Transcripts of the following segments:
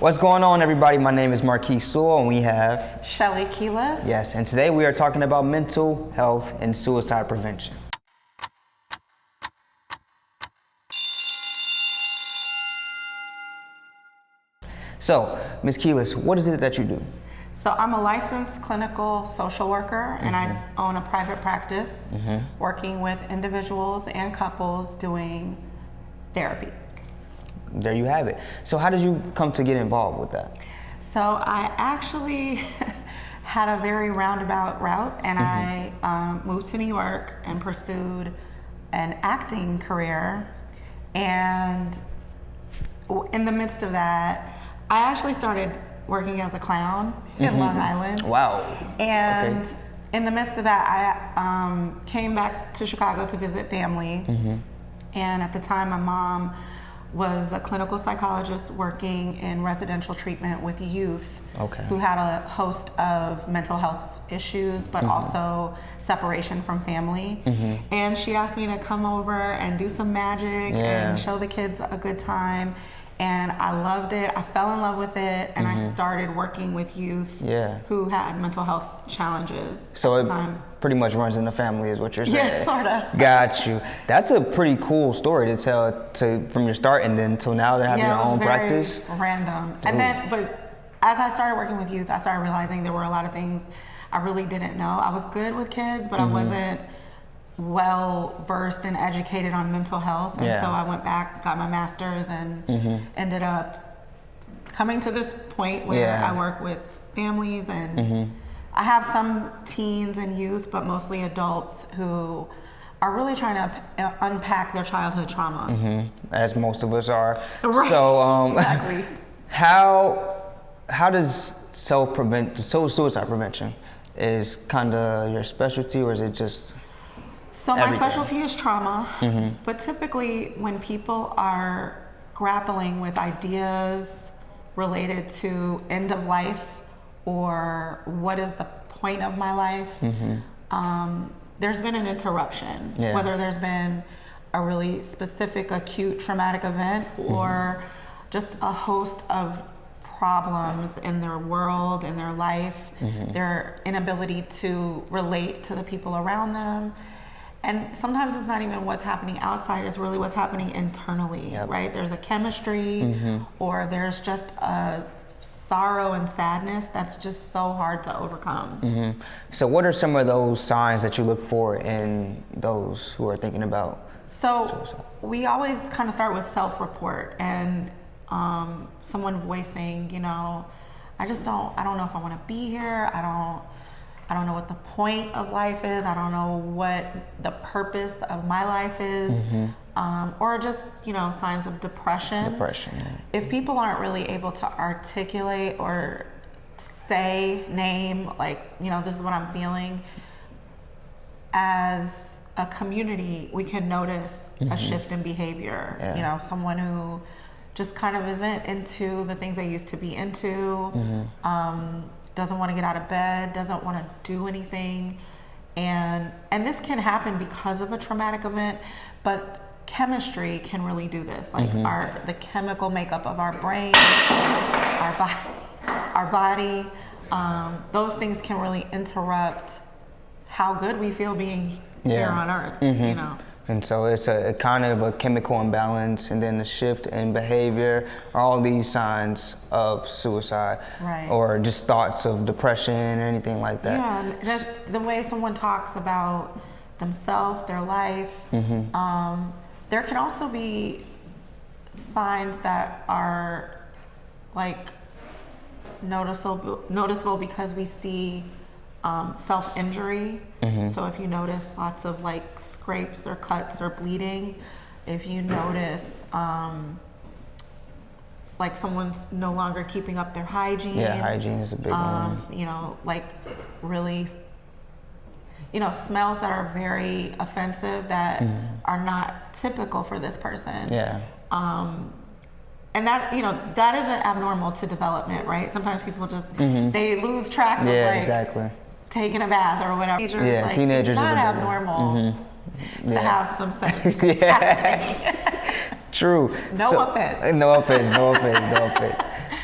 What's going on, everybody? My name is Marquis, Sewell, and we have Shelly, Quiles. Yes, and today we are talking about mental health and suicide prevention. So, Ms. Quiles, what is it that you do? So I'm a licensed clinical social worker, and I own a private practice working with individuals and couples doing therapy. There you have it. So how did you come to get involved with that? So I actually had a very roundabout route, and I moved to New York and pursued an acting career. And in the midst of that, I actually started working as a clown in Long Island. Wow. And in the midst of that, I came back to Chicago to visit family. And at the time, my mom was a clinical psychologist working in residential treatment with youth who had a host of mental health issues, but also separation from family. And she asked me to come over and do some magic and show the kids a good time. And I loved it. I fell in love with it, and I started working with youth who had mental health challenges. So at the time. Pretty much runs in the family is what you're saying. Yeah, sort of. Got you. That's a pretty cool story to tell from your start and then till now to have your own practice. Random. And then, but as I started working with youth, I started realizing there were a lot of things I really didn't know. I was good with kids, but I wasn't well versed and educated on mental health. And so I went back, got my master's, and ended up coming to this point where I work with families, and I have some teens and youth, but mostly adults who are really trying to unpack their childhood trauma. As most of us are. Right. So exactly. How does suicide prevention is kind of your specialty, or is it just So my specialty is trauma, but typically when people are grappling with ideas related to end of life or what is the point of my life, there's been an interruption, whether there's been a really specific acute traumatic event or just a host of problems in their world, in their life, their inability to relate to the people around them. And sometimes it's not even what's happening outside, it's really what's happening internally, right? There's a chemistry or there's just a sorrow and sadness that's just so hard to overcome. So what are some of those signs that you look for in those who are thinking about suicide? We always kind of start with self-report and someone voicing, I don't know if I want to be here. I don't know what the point of life is. I don't know what the purpose of my life is. Or just, signs of depression. If people aren't really able to articulate or name, this is what I'm feeling, as a community, we can notice a shift in behavior. Someone who just kind of isn't into the things they used to be into, doesn't want to get out of bed, doesn't want to do anything. And this can happen because of a traumatic event, but chemistry can really do this. The chemical makeup of our brain, our body, those things can really interrupt how good we feel being here on earth, And so it's a kind of a chemical imbalance, and then a shift in behavior, all these signs of suicide, or just thoughts of depression or anything like that. Yeah, that's the way someone talks about themselves, their life. There can also be signs that are noticeable because we see self-injury. So if you notice lots of scrapes or cuts or bleeding, if you notice someone's no longer keeping up their hygiene. Yeah, hygiene is a big one. Really, smells that are very offensive that are not typical for this person. And that, that isn't abnormal to development, right? Sometimes people just, they lose track of taking a bath or whatever. Teenagers it's not is abnormal to have some sex. True. No offense. No offense.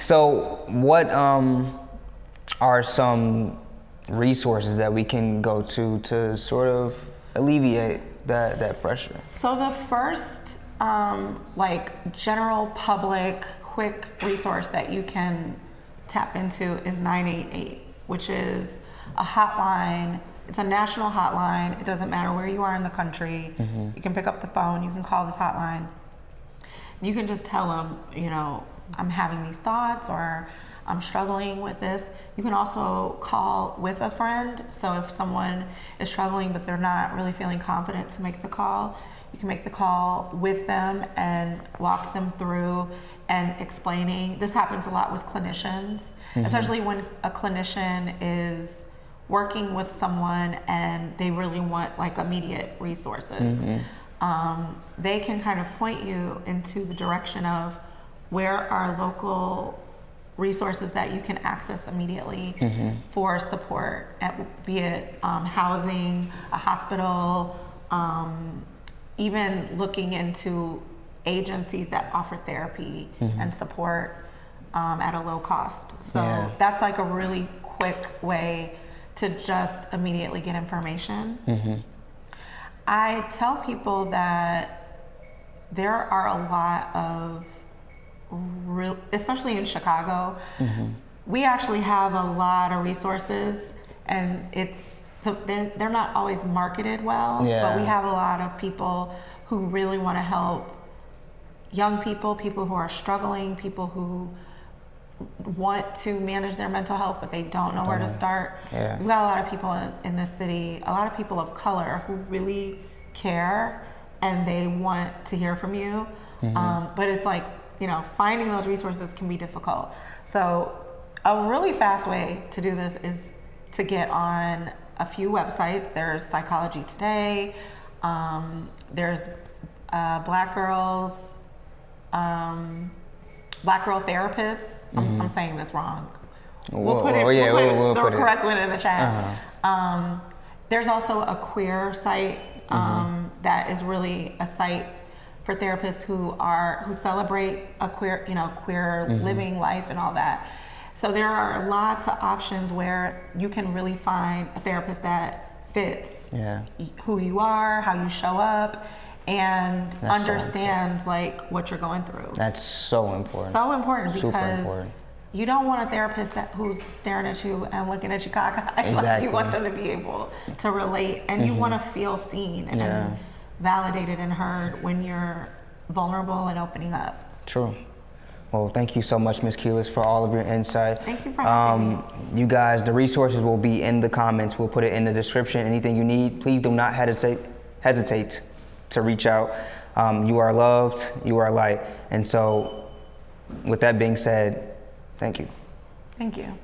So what are some resources that we can go to sort of alleviate that pressure? So the first like general public quick resource that you can tap into is 988, which is a hotline. It's a national hotline. It doesn't matter where you are in the country. Mm-hmm. You can pick up the phone, you can call this hotline. You can just tell them, I'm having these thoughts or I'm struggling with this. You can also call with a friend. So if someone is struggling but they're not really feeling confident to make the call, you can make the call with them and walk them through and explaining. This happens a lot with clinicians, mm-hmm. especially when a clinician is working with someone and they really want like immediate resources. Mm-hmm. They can kind of point you into the direction of where are local resources that you can access immediately mm-hmm. for support, be it housing, a hospital, even looking into agencies that offer therapy mm-hmm. and support at a low cost. So that's like a really quick way to just immediately get information. Mm-hmm. I tell people that there are a lot of especially in Chicago, mm-hmm. we actually have a lot of resources, and they're not always marketed well, but we have a lot of people who really want to help young people who are struggling, people who want to manage their mental health, but they don't know where to start. Yeah. We've got a lot of people in this city, a lot of people of color who really care and they want to hear from you. Mm-hmm. But it's like, finding those resources can be difficult. So a really fast way to do this is to get on a few websites. There's Psychology Today, there's Black Girl Therapists. Mm-hmm. I'm saying this wrong. We'll put the correct one in the chat. Uh-huh. There's also a queer site that is really a site for therapists who celebrate a queer mm-hmm. living life and all that. So there are lots of options where you can really find a therapist that fits who you are, how you show up, and understands like what you're going through. That's so important. So important because you don't want a therapist who's staring at you and looking at you cockeyed. Exactly. You want them to be able to relate, and mm-hmm. you want to feel seen and validated and heard when you're vulnerable and opening up. True. Well, thank you so much, Ms. Quiles, for all of your insight. Thank you for having me. You guys, the resources will be in the comments. We'll put it in the description. Anything you need, please do not hesitate to reach out. You are loved, you are light. And so with that being said, thank you. Thank you.